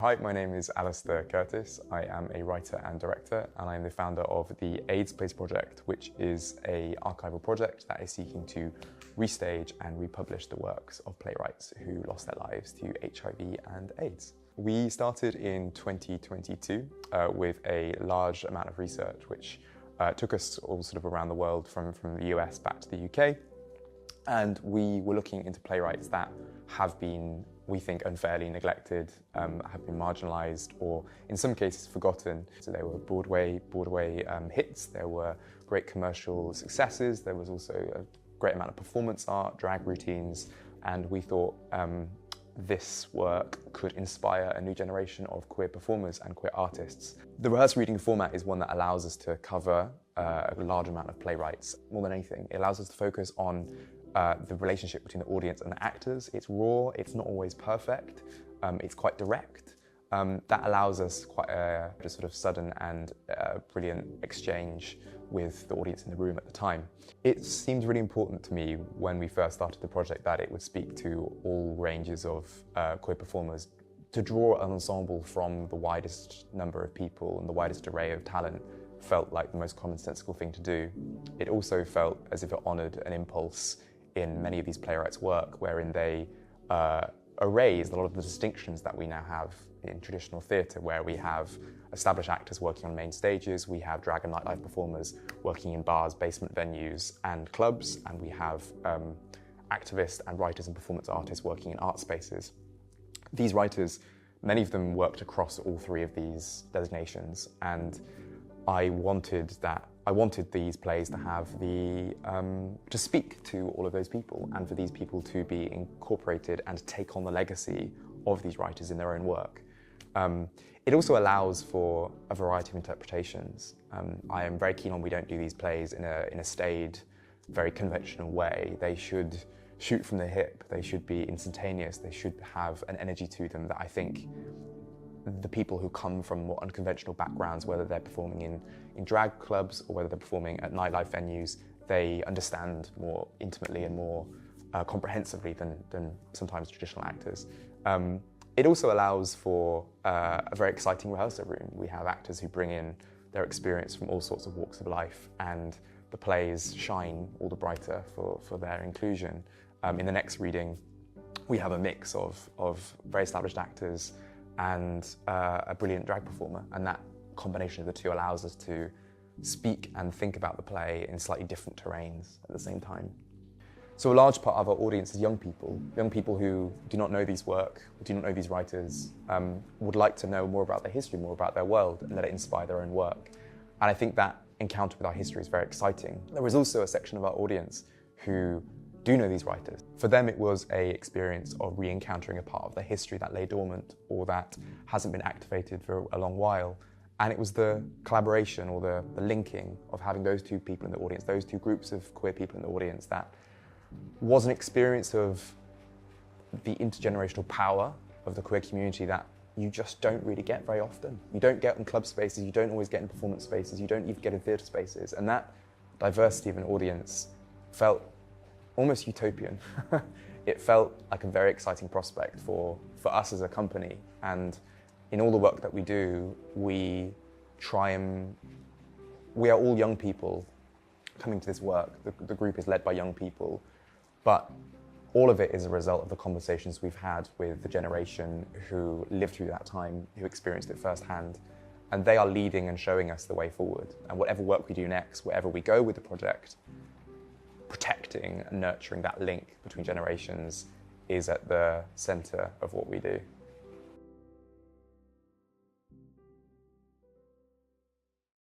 Hi, my name is Alastair Curtis. I am a writer and director, and I am the founder of the AIDS Plays Project, which is an archival project that is seeking to restage and republish the works of playwrights who lost their lives to HIV and AIDS. We started in 2022 with a large amount of research, which took us all sort of around the world from the US back to the UK. And we were looking into playwrights that have been, we think, unfairly neglected, have been marginalised, or in some cases forgotten. So there were Broadway hits, there were great commercial successes, there was also a great amount of performance art, drag routines, and we thought this work could inspire a new generation of queer performers and queer artists. The rehearsed reading format is one that allows us to cover a large amount of playwrights. More than anything, it allows us to focus on the relationship between the audience and the actors. It's raw, it's not always perfect, it's quite direct. That allows us quite a sort of sudden and brilliant exchange with the audience in the room at the time. It seemed really important to me when we first started the project that it would speak to all ranges of queer performers, to draw an ensemble from the widest number of people and the widest array of talent felt like the most commonsensical thing to do. It also felt as if it honoured an impulse in many of these playwrights' work, wherein they erase a lot of the distinctions that we now have in traditional theatre, where we have established actors working on main stages, we have drag and nightlife performers working in bars, basement venues and clubs, and we have activists and writers and performance artists working in art spaces. These writers, many of them worked across all three of these designations, and I wanted these plays to have to speak to all of those people, and for these people to be incorporated and take on the legacy of these writers in their own work. It also allows for a variety of interpretations. I am very keen on we don't do these plays in a staid, very conventional way. They should shoot from the hip, they should be instantaneous, they should have an energy to them that I think the people who come from more unconventional backgrounds, whether they're performing in drag clubs or whether they're performing at nightlife venues, they understand more intimately and more comprehensively than sometimes traditional actors. It also allows for a very exciting rehearsal room. We have actors who bring in their experience from all sorts of walks of life, and the plays shine all the brighter for their inclusion. In the next reading, we have a mix of very established actors and a brilliant drag performer, and that combination of the two allows us to speak and think about the play in slightly different terrains at the same time. So a large part of our audience is young people who do not know these work, do not know these writers, would like to know more about their history, more about their world, and let it inspire their own work. And I think that encounter with our history is very exciting. There is also a section of our audience who do know these writers. For them, it was an experience of re-encountering a part of their history that lay dormant or that hasn't been activated for a long while. And it was the collaboration or the linking of having those two people in the audience, those two groups of queer people in the audience, that was an experience of the intergenerational power of the queer community that you just don't really get very often. You don't get in club spaces, you don't always get in performance spaces, you don't even get in theatre spaces. And that diversity of an audience felt almost utopian. It felt like a very exciting prospect for us as a company. And in all the work that we do, we are all young people coming to this work. The group is led by young people, but all of it is a result of the conversations we've had with the generation who lived through that time, who experienced it firsthand. And they are leading and showing us the way forward. And whatever work we do next, wherever we go with the project, protecting and nurturing that link between generations is at the centre of what we do.